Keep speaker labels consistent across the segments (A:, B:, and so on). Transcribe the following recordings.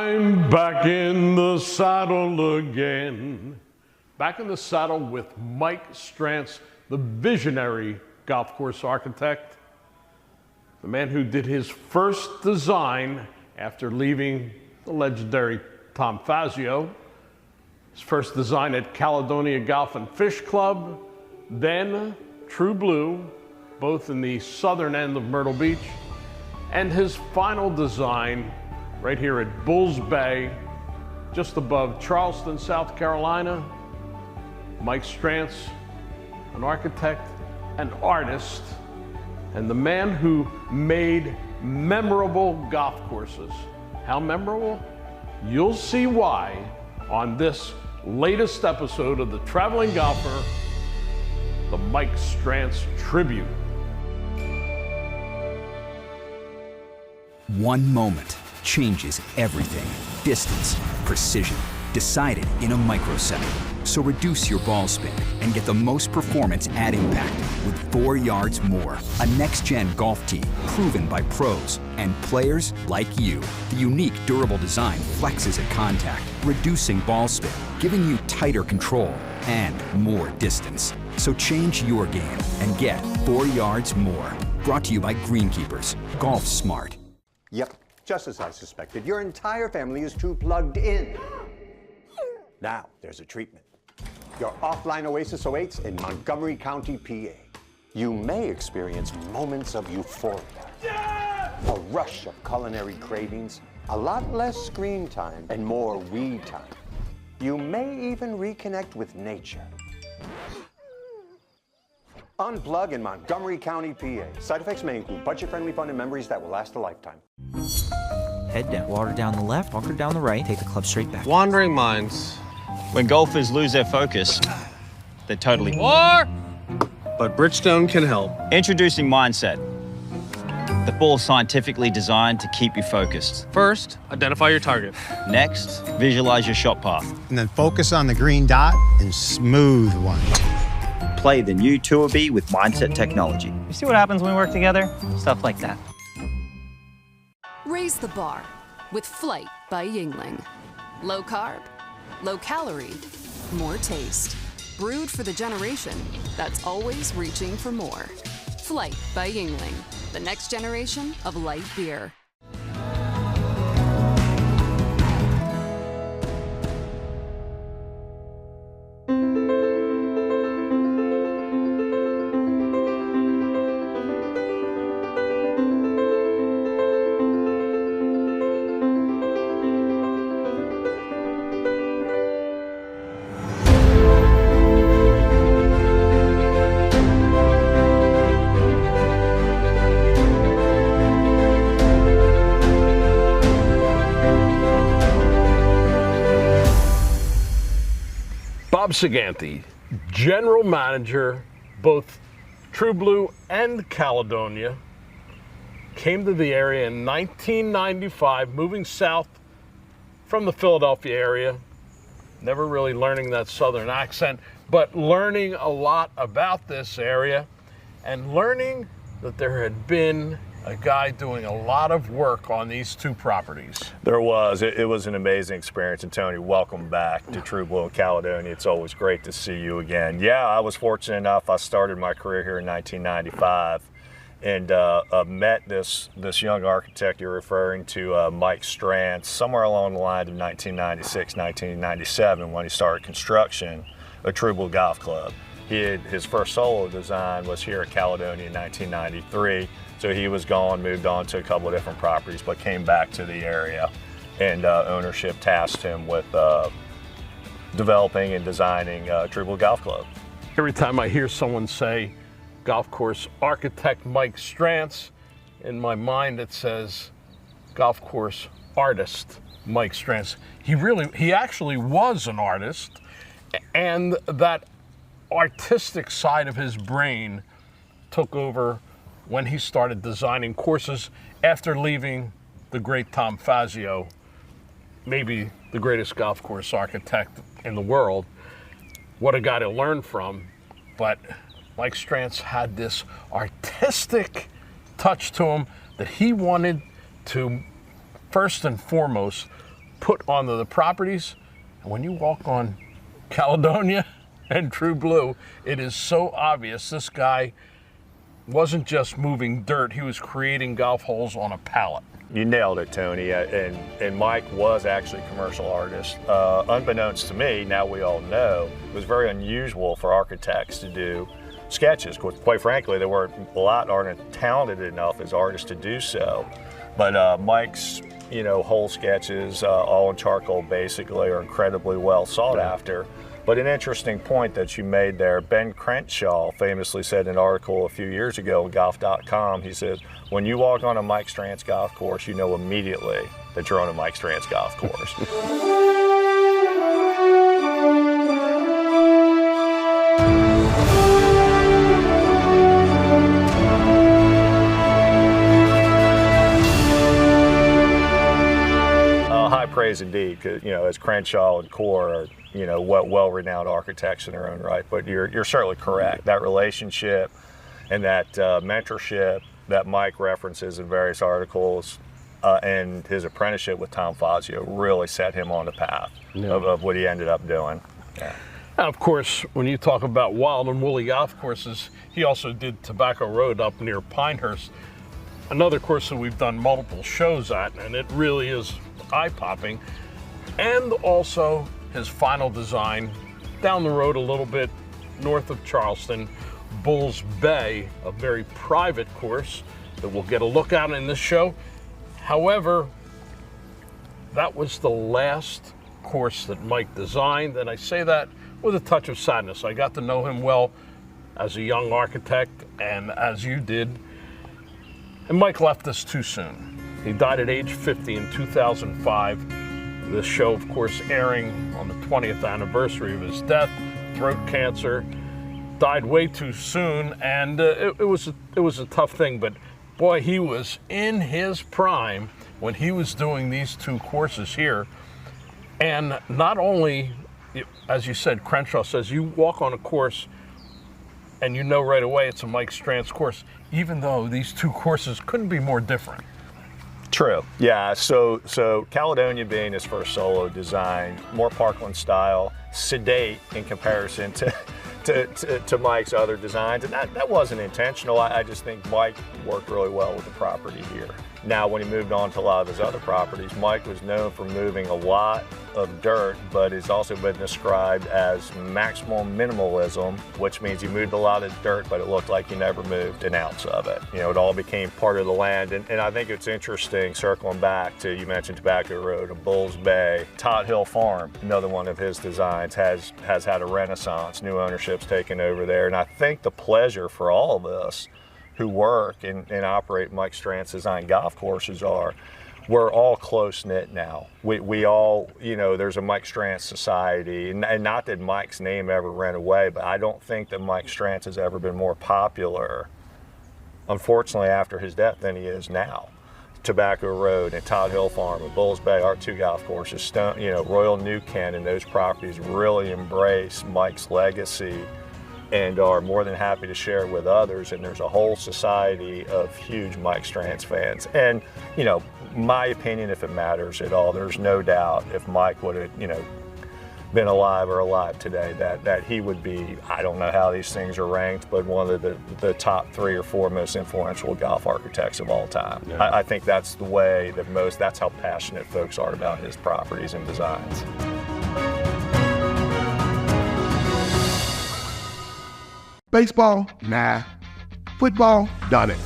A: I'm back in the saddle again. Back in the saddle with Mike Strantz, the visionary golf course architect, the man who did his first design after leaving the legendary Tom Fazio. His first design at Caledonia Golf and Fish Club, then True Blue, both in the southern end of Myrtle Beach, and his final design right here at Bulls Bay, just above Charleston, South Carolina. Mike Strantz, an architect, an artist, and the man who made memorable golf courses. How memorable? You'll see why on this latest episode of The Traveling Golfer, the Mike Strantz Tribute.
B: One moment changes everything. Distance, precision, decided in a microsecond. So reduce your ball spin and get the most performance at impact with 4 yards more. A next-gen golf tee proven by pros and players like you. The unique durable design flexes at contact, reducing ball spin, giving you tighter control and more distance. So change your game and get 4 yards more. Brought to you by Greenkeepers. Golf Smart.
C: Yep, just as I suspected. Your entire family is too plugged in. Now, there's a treatment. Your offline oasis awaits in Montgomery County, PA. You may experience moments of euphoria, a rush of culinary cravings, a lot less screen time, and more we time. You may even reconnect with nature. Unplug in Montgomery County, PA. Side effects may include budget-friendly fun and memories that will last a lifetime.
D: Head down, water down the left, bunker down the right, take the club straight back.
E: Wandering minds.
F: When golfers lose their focus, they're totally...
E: War! But Bridgestone can help.
F: Introducing Mindset, the ball scientifically designed to keep you focused.
E: First, identify your target.
F: Next, visualize your shot path.
G: And then focus on the green dot and smooth one.
F: Play the new Tour B with Mindset technology.
D: You see what happens when we work together? Stuff like that.
H: Raise the bar with Flight by Yingling. Low carb, low calorie, more taste. Brewed for the generation that's always reaching for more. Flight by Yingling, the next generation of light beer.
A: Bob Sagante, general manager, both True Blue and Caledonia, came to the area in 1995, moving south from the Philadelphia area, never really learning that southern accent, but learning a lot about this area and learning that there had been a guy doing a lot of work on these two properties.
I: There was. It was an amazing experience. And Tony, welcome back to True Blue and Caledonia. It's always great to see you again. Yeah, I was fortunate enough. I started my career here in 1995 and met this young architect you're referring to, Mike Strantz, somewhere along the line of 1996, 1997 when he started construction of True Blue Golf Club. His first solo design was here at Caledonia in 1993. So he was gone, moved on to a couple of different properties, but came back to the area, and ownership tasked him with developing and designing True Blue Golf Club.
A: Every time I hear someone say golf course architect Mike Strantz, in my mind it says golf course artist Mike Strantz. He actually was an artist, and that artistic side of his brain took over when he started designing courses after leaving the great Tom Fazio, maybe the greatest golf course architect in the world. What a guy to learn from. But Mike Strantz had this artistic touch to him that he wanted to, first and foremost, put onto the properties. And when you walk on Caledonia and True Blue, it is so obvious this guy wasn't just moving dirt, he was creating golf holes on a pallet.
I: You nailed it, Tony. And Mike was actually a commercial artist. Unbeknownst to me, now we all know, it was very unusual for architects to do sketches. Quite frankly, a lot aren't talented enough as artists to do so. But Mike's, whole sketches, all in charcoal basically, are incredibly well sought after. But an interesting point that you made there, Ben Crenshaw famously said in an article a few years ago on golf.com, he said, when you walk on a Mike Strantz golf course, you know immediately that you're on a Mike Strantz golf course. High praise indeed, because, as Crenshaw and Core are, well-renowned architects in their own right. But you're certainly correct. That relationship and that mentorship that Mike references in various articles and his apprenticeship with Tom Fazio really set him on the path of what he ended up doing. Yeah.
A: Now, of course, when you talk about wild and woolly golf courses, he also did Tobacco Road up near Pinehurst, another course that we've done multiple shows at, and it really is eye-popping. And also his final design down the road a little bit north of Charleston, Bulls Bay, a very private course that we'll get a look at in this show. However, that was the last course that Mike designed, and I say that with a touch of sadness. I got to know him well as a young architect, and as you did, and Mike left us too soon. He died at age 50 in 2005. This show, of course, airing on the 20th anniversary of his death, throat cancer, died way too soon, and it was a tough thing, but boy, he was in his prime when he was doing these two courses here. And not only, as you said, Crenshaw says, you walk on a course and you know right away it's a Mike Strantz course, even though these two courses couldn't be more different.
I: True. Yeah. So Caledonia being his first solo design, more Parkland style, sedate in comparison to Mike's other designs, and that wasn't intentional. I just think Mike worked really well with the property here. Now, when he moved on to a lot of his other properties, Mike was known for moving a lot of dirt, but has also been described as maximum minimalism, which means he moved a lot of dirt, but it looked like he never moved an ounce of it. It all became part of the land. And I think it's interesting, circling back to, you mentioned Tobacco Road and Bulls Bay, Todd Hill Farm, another one of his designs, has had a renaissance, new ownership's taken over there. And I think the pleasure for all of us who work and operate Mike Strantz design golf courses we're all close-knit now. We all, there's a Mike Strantz society, and not that Mike's name ever ran away, but I don't think that Mike Strantz has ever been more popular, unfortunately, after his death than he is now. Tobacco Road and Todd Hill Farm and Bulls Bay, our two golf courses, Royal New Kent, and those properties really embrace Mike's legacy and are more than happy to share it with others. And there's a whole society of huge Mike Strantz fans. And, my opinion, if it matters at all, there's no doubt if Mike would have, been alive today, that he would be, I don't know how these things are ranked, but one of the top 3 or 4 most influential golf architects of all time. Yeah. I think that's the way that's how passionate folks are about his properties and designs.
J: Baseball? Nah. Football? Done it.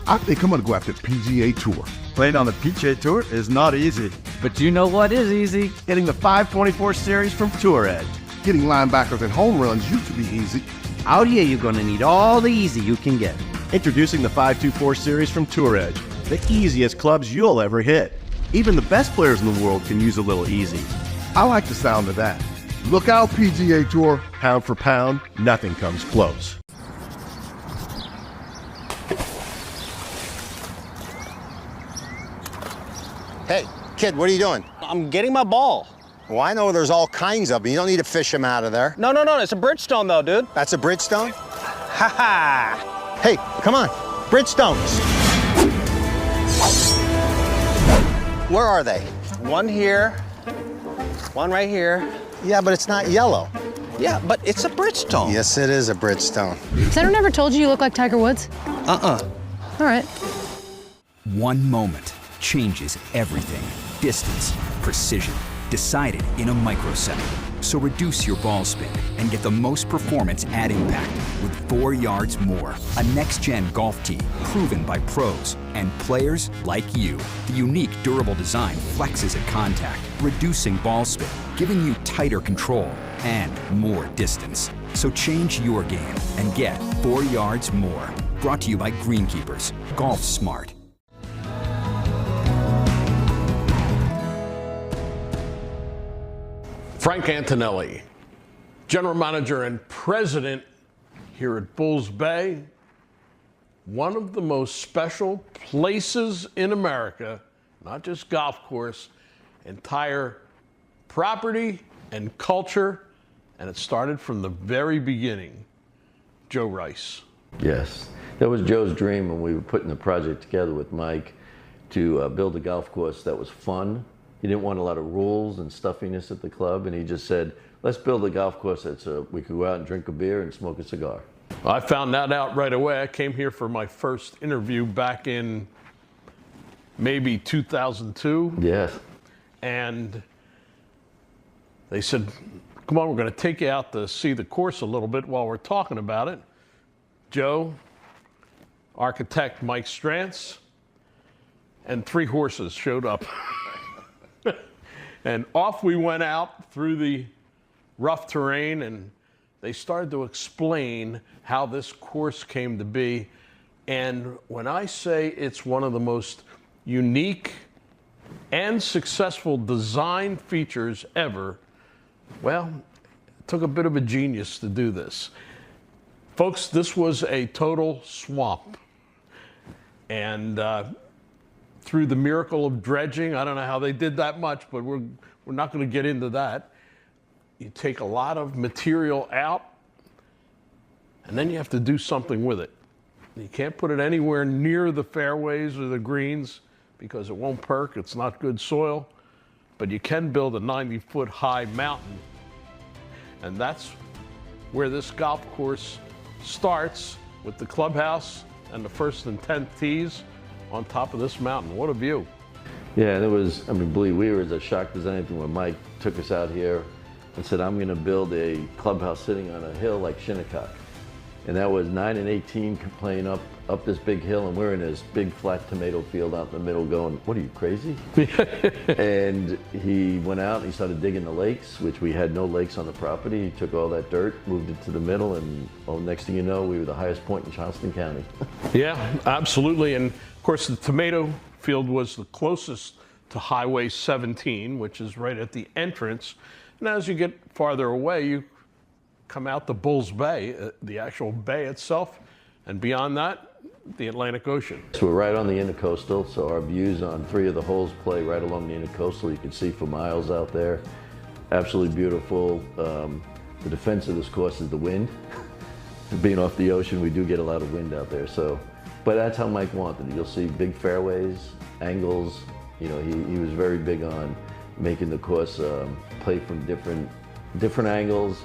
J: I think I'm gonna go after the PGA Tour.
K: Playing on the PGA Tour is not easy.
L: But you know what is easy? Getting the 524 series from Tour Edge.
J: Hitting linebackers and home runs used to be easy.
L: Out here, you're gonna need all the easy you can get.
K: Introducing the 524 series from Tour Edge, the easiest clubs you'll ever hit. Even the best players in the world can use a little easy.
J: I like the sound of that. Look out, PGA Tour.
K: Pound for pound, nothing comes close.
C: Hey, kid, what are you doing?
E: I'm getting my ball.
C: Well, I know there's all kinds of them. You don't need to fish them out of there.
E: No, it's a Bridgestone though, dude.
C: That's a Bridgestone?
E: Ha ha!
C: Hey, come on, Bridgestones. Where are they?
E: One here One right here.
G: Yeah, but it's not yellow.
E: Yeah, but it's a Bridgestone.
G: Yes, it is a Bridgestone.
M: Has anyone ever told you look like Tiger Woods?
E: Uh-uh.
M: All right.
B: One moment changes everything. Distance, precision, decided in a microsecond. So reduce your ball spin and get the most performance at impact with 4 yards more. A next-gen golf tee proven by pros and players like you. The unique durable design flexes at contact, reducing ball spin, giving you tighter control and more distance. So change your game and get 4 yards more. Brought to you by Greenkeepers. Golf smart.
A: Frank Antonelli, general manager and president here at Bulls Bay, one of the most special places in America, not just golf course, entire property and culture, and it started from the very beginning. Joe Rice.
N: Yes, that was Joe's dream when we were putting the project together with Mike to build a golf course that was fun. He didn't want a lot of rules and stuffiness at the club, and he just said, let's build a golf course that's we could go out and drink a beer and smoke a cigar.
A: I found that out right away. I came here for my first interview back in maybe 2002.
N: Yes.
A: And they said, come on, we're going to take you out to see the course a little bit while we're talking about it. Joe, architect Mike Strantz, and 3 horses showed up. And off we went out through the rough terrain, and they started to explain how this course came to be. And when I say it's one of the most unique and successful design features ever, well, it took a bit of a genius to do this. Folks, this was a total swamp. And through the miracle of dredging, I don't know how they did that much, but we're not going to get into that. You take a lot of material out, and then you have to do something with it. You can't put it anywhere near the fairways or the greens because it won't perk, it's not good soil, but you can build a 90-foot high mountain. And that's where this golf course starts, with the clubhouse and the first and 10th tees on top of this mountain. What a view.
N: Yeah, and it was, I mean, believe we were as shocked as anything when Mike took us out here and said, I'm going to build a clubhouse sitting on a hill like Shinnecock. And that was 9 and 18 playing up this big hill, and we're in this big flat tomato field out in the middle going, what are you, crazy? And he went out and he started digging the lakes, which we had no lakes on the property. He took all that dirt, moved it to the middle, and well, next thing you know, we were the highest point in Charleston County.
A: Yeah, absolutely. And of course, the tomato field was the closest to Highway 17, which is right at the entrance. And as you get farther away, you come out to Bulls Bay, the actual bay itself, and beyond that, the Atlantic Ocean.
N: So we're right on the intercoastal, so our views on 3 of the holes play right along the intercoastal. You can see for miles out there. Absolutely beautiful. The defense of this course is the wind. Being off the ocean, we do get a lot of wind out there. So, but that's how Mike wanted it. You'll see big fairways, angles. You know, he was very big on making the course play from different angles.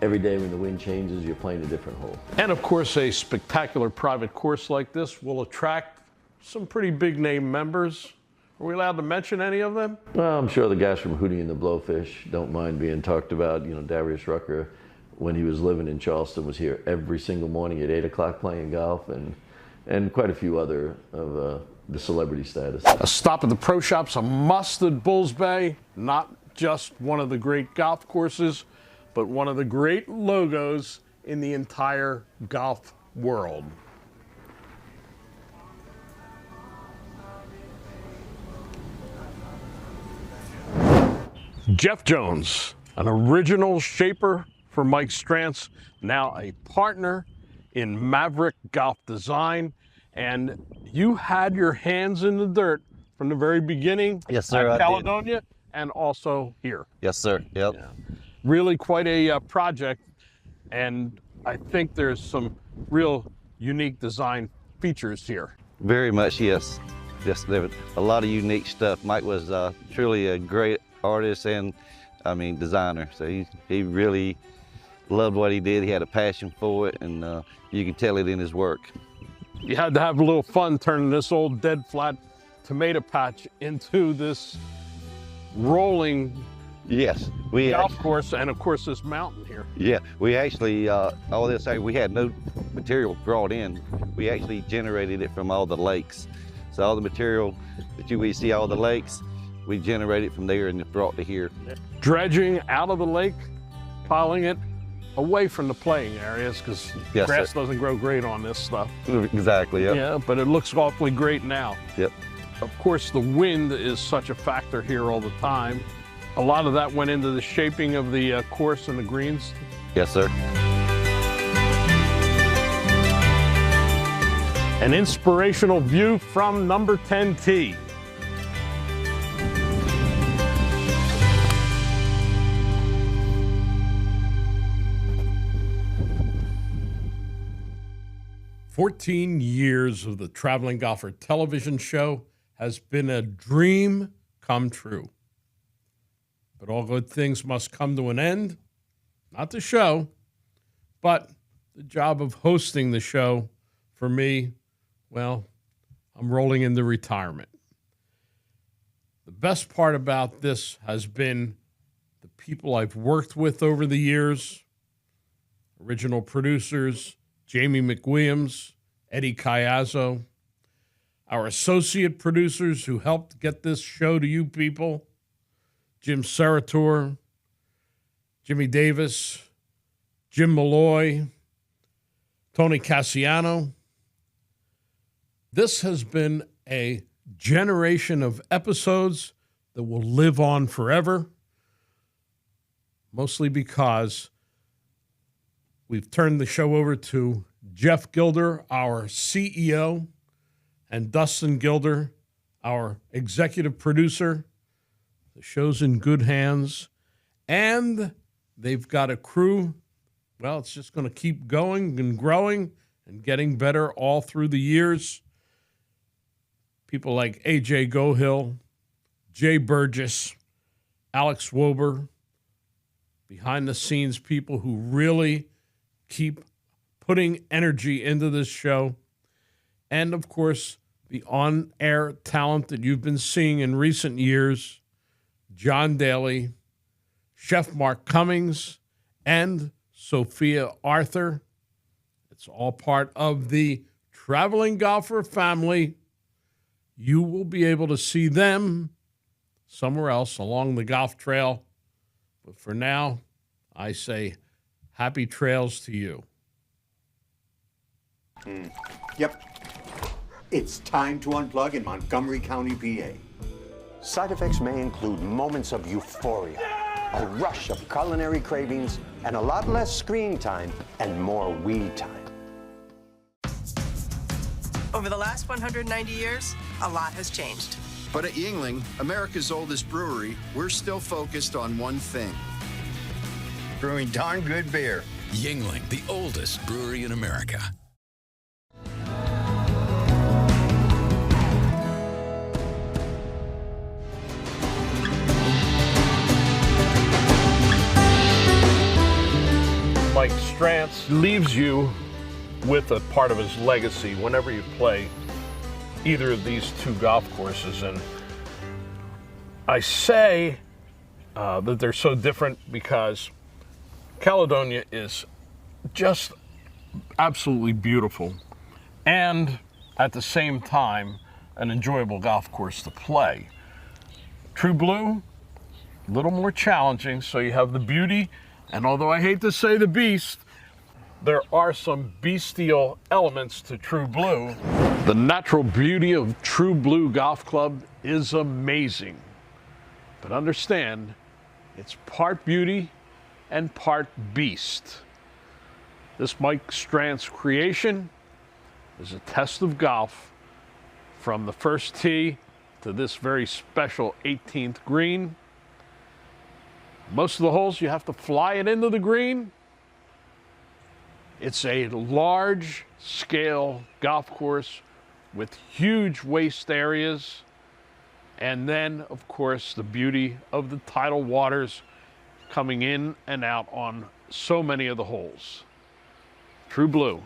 N: Every day when the wind changes, you're playing a different hole.
A: And of course, a spectacular private course like this will attract some pretty big name members. Are we allowed to mention any of them?
N: Well, I'm sure the guys from Hootie and the Blowfish don't mind being talked about. You know, Darius Rucker, when he was living in Charleston, was here every single morning at 8 o'clock playing golf, and quite a few other of the celebrity status.
A: A stop at the pro shop's a must at Bulls Bay. Not just one of the great golf courses, but one of the great logos in the entire golf world. Jeff Jones, an original shaper for Mike Strantz, now a partner in Maverick Golf Design, and you had your hands in the dirt from the very beginning.
O: Yes, sir.
A: At Caledonia and also here.
O: Yes, sir. Yep.
A: Yeah. Really quite a project, and I think there's some real unique design features here.
O: Very much, yes. Yes, there was a lot of unique stuff. Mike was truly a great artist and I mean, designer. So he really loved what he did. He had a passion for it, and you can tell it in his work.
A: You had to have a little fun turning this old dead flat tomato patch into this rolling golf course, and of course this mountain here.
O: Yeah, we actually, all this, we had no material brought in. We actually generated it from all the lakes. So all the material that we see, all the lakes, we generated from there and brought to here.
A: Dredging out of the lake, piling it away from the playing areas, because grass doesn't grow great on this stuff.
O: Exactly, yeah.
A: Yeah, but it looks awfully great now.
O: Yep.
A: Of course, the wind is such a factor here all the time. A lot of that went into the shaping of the course and the greens.
O: Yes, sir.
A: An inspirational view from number 10 tee. "14 years of the Traveling Golfer television show has been a dream come true. But all good things must come to an end. Not the show, but the job of hosting the show. For me, well, I'm rolling into retirement. The best part about this has been the people I've worked with over the years. Original producers, Jamie McWilliams, Eddie Cayazzo. Our associate producers who helped get this show to you people, Jim Serator, Jimmy Davis, Jim Malloy, Tony Cassiano. This has been a generation of episodes that will live on forever, mostly because we've turned the show over to Jeff Gilder, our CEO, and Dustin Gilder, our executive producer. The show's in good hands, and they've got a crew. Well, it's just going to keep going and growing and getting better all through the years. People like A.J. Gohill, Jay Burgess, Alex Wober, behind-the-scenes people who really keep putting energy into this show. And, of course, the on-air talent that you've been seeing in recent years, John Daly, Chef Mark Cummings, and Sophia Arthur. It's all part of the Traveling Golfer family. You will be able to see them somewhere else along the golf trail. But for now, I say happy trails to you.
C: Yep. It's time to unplug in Montgomery County, PA. Side effects may include moments of euphoria, a rush of culinary cravings, and a lot less screen time and more weed time.
P: Over the last 190 years, a lot has changed.
Q: But at Yuengling, America's oldest brewery, we're still focused on one thing.
R: Brewing darn good beer.
S: Yuengling, the oldest brewery in America.
A: Mike Strantz leaves you with a part of his legacy whenever you play either of these two golf courses. And I say that they're so different because Caledonia is just absolutely beautiful and at the same time an enjoyable golf course to play. True Blue, a little more challenging, so you have the beauty, and although I hate to say the beast, there are some bestial elements to True Blue. The natural beauty of True Blue Golf Club is amazing. But understand, it's part beauty and part beast. This Mike Strantz creation is a test of golf from the first tee to this very special 18th green. Most of the holes you have to fly it into the green. It's a large scale golf course with huge waste areas. And then, of course, the beauty of the tidal waters coming in and out on so many of the holes. True Blue.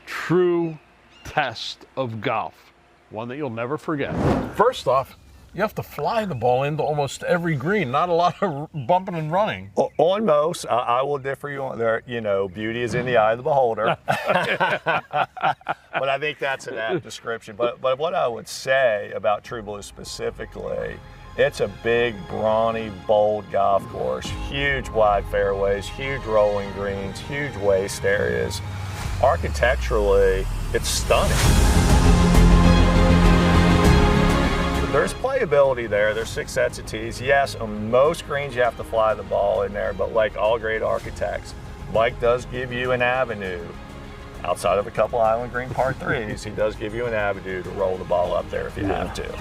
A: True test of golf. One that you'll never forget. First off, you have to fly the ball into almost every green. Not a lot of bumping and running.
I: On most, I will differ you on there. You know, beauty is in the eye of the beholder. But I think that's an apt description. But what I would say about True Blue specifically, it's a big, brawny, bold golf course. Huge wide fairways, huge rolling greens, huge waste areas. Architecturally, it's stunning. There's playability there. There's 6 sets of tees. Yes, on most greens you have to fly the ball in there, but like all great architects, Mike does give you an avenue. Outside of a couple island green par 3s, he does give you an avenue to roll the ball up there if you have to.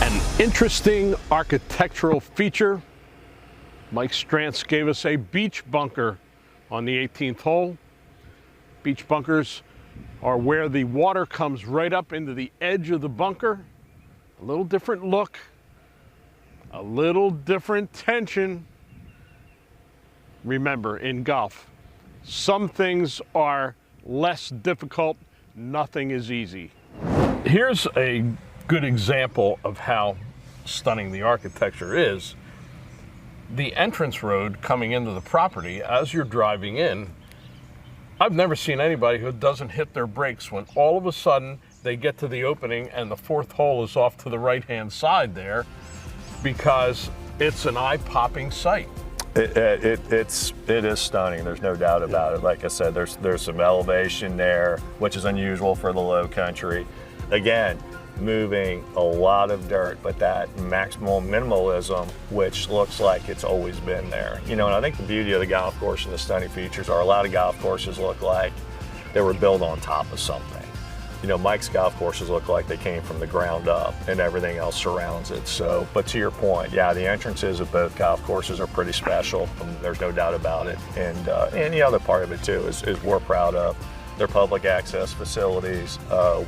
A: An interesting architectural feature. Mike Strantz gave us a beach bunker on the 18th hole. Beach bunkers are where the water comes right up into the edge of the bunker. A little different look, a little different tension. Remember, in golf, some things are less difficult, nothing is easy. Here's a good example of how stunning the architecture is. The entrance road coming into the property, as you're driving in, I've never seen anybody who doesn't hit their brakes when all of a sudden they get to the opening and the 4th hole is off to the right-hand side there, because it's an eye-popping sight.
I: It is stunning. There's no doubt about it. Like I said, there's some elevation there, which is unusual for the low country. Again, moving a lot of dirt, but that maximum minimalism, which looks like it's always been there. You know, and I think the beauty of the golf course and the stunning features are a lot of golf courses look like they were built on top of something. You know, Mike's golf courses look like they came from the ground up and everything else surrounds it. So, but to your point, yeah, the entrances of both golf courses are pretty special. There's no doubt about it. And the other part of it too is we're proud of their public access facilities.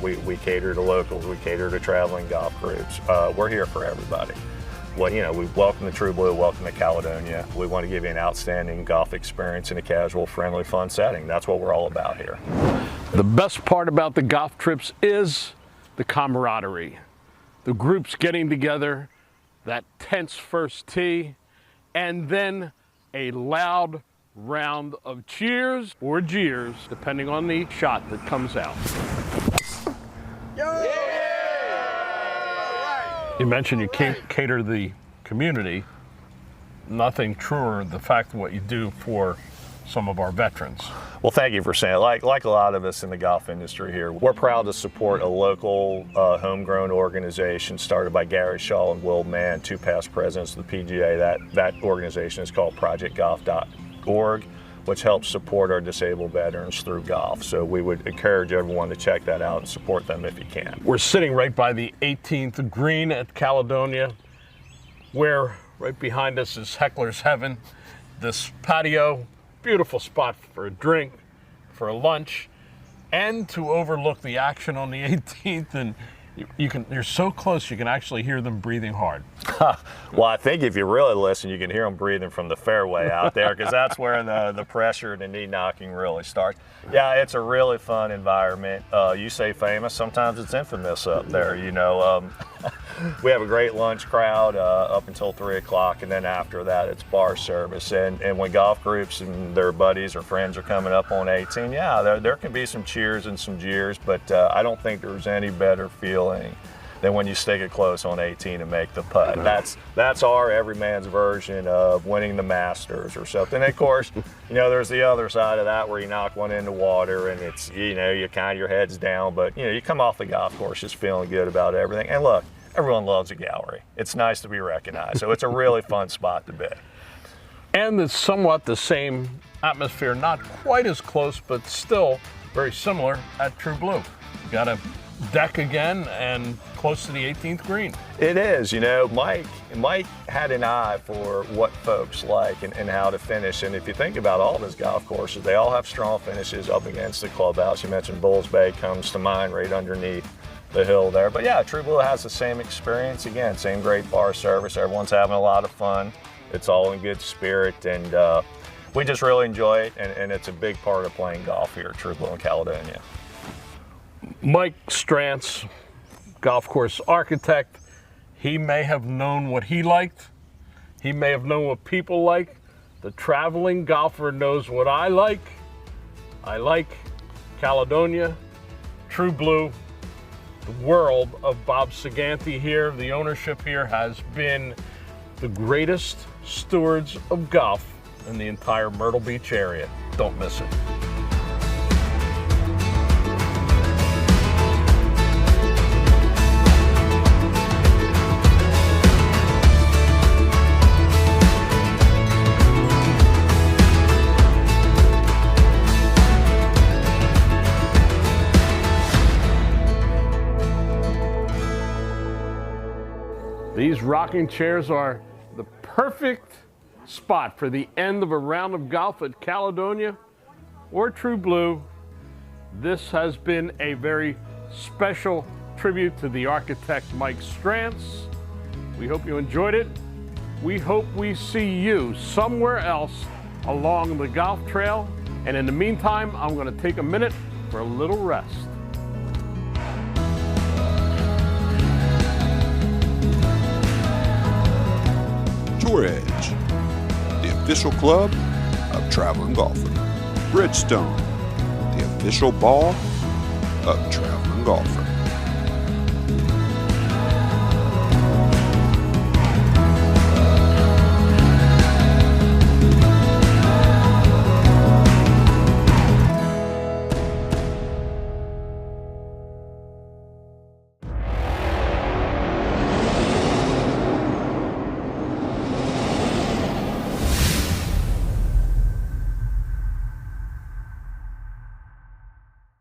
I: We cater to locals, we cater to traveling golf groups. We're here for everybody. Well, you know, we welcome the True Blue, welcome to Caledonia. We want to give you an outstanding golf experience in a casual, friendly, fun setting. That's what we're all about here.
A: The best part about the golf trips is the camaraderie. The groups getting together, that tense first tee, and then a loud round of cheers or jeers, depending on the shot that comes out. You mentioned you cater to the community. Nothing truer than the fact of what you do for some of our veterans.
I: Well, thank you for saying it. Like a lot of us in the golf industry here, we're proud to support a local homegrown organization started by Gary Shaw and Will Mann, 2 past presidents of the PGA. That organization is called ProjectGolf.org, which helps support our disabled veterans through golf. So we would encourage everyone to check that out and support them if you can.
A: We're sitting right by the 18th green at Caledonia, where right behind us is Heckler's Heaven. This patio, beautiful spot for a drink, for a lunch, and to overlook the action on the 18th. And you're so close, you can actually hear them breathing hard.
I: Well, I think if you really listen, you can hear them breathing from the fairway out there, because that's where the pressure and the knee knocking really starts. Yeah, it's a really fun environment. You say famous, sometimes it's infamous up there, you know. We have a great lunch crowd up until 3 o'clock, and then after that it's bar service. And when golf groups and their buddies or friends are coming up on 18, yeah, there can be some cheers and some jeers, but I don't think there's any better feeling than when you stick it close on 18 and make the putt. That's our every man's version of winning the Masters or something. And of course, you know, there's the other side of that where you knock one in the water and it's, you know, you kind of your head's down, but you know, you come off the golf course just feeling good about everything. And look, everyone loves a gallery. It's nice to be recognized. So it's a really fun spot to be.
A: And it's somewhat the same atmosphere, not quite as close, but still very similar at True Blue. You got a deck again and close to the 18th green.
I: It is, you know, Mike had an eye for what folks like and how to finish. And if you think about all of his golf courses, they all have strong finishes up against the clubhouse. You mentioned Bulls Bay comes to mind right underneath the hill there. But yeah, True Blue has the same experience. Again, same great bar service. Everyone's having a lot of fun. It's all in good spirit, and we just really enjoy it, and it's a big part of playing golf here at True Blue in Caledonia.
A: Mike Strantz, golf course architect, he may have known what he liked. He may have known what people like. The traveling golfer knows what I like. I like Caledonia, True Blue, the world of Bob Saganti here. The ownership here has been the greatest stewards of golf in the entire Myrtle Beach area. Don't miss it. These rocking chairs are the perfect spot for the end of a round of golf at Caledonia or True Blue. This has been a very special tribute to the architect Mike Strantz. We hope you enjoyed it. We hope we see you somewhere else along the golf trail. And in the meantime, I'm going to take a minute for a little rest.
T: Tour Edge, the official club of traveling golfer. Bridgestone, the official ball of traveling golfer.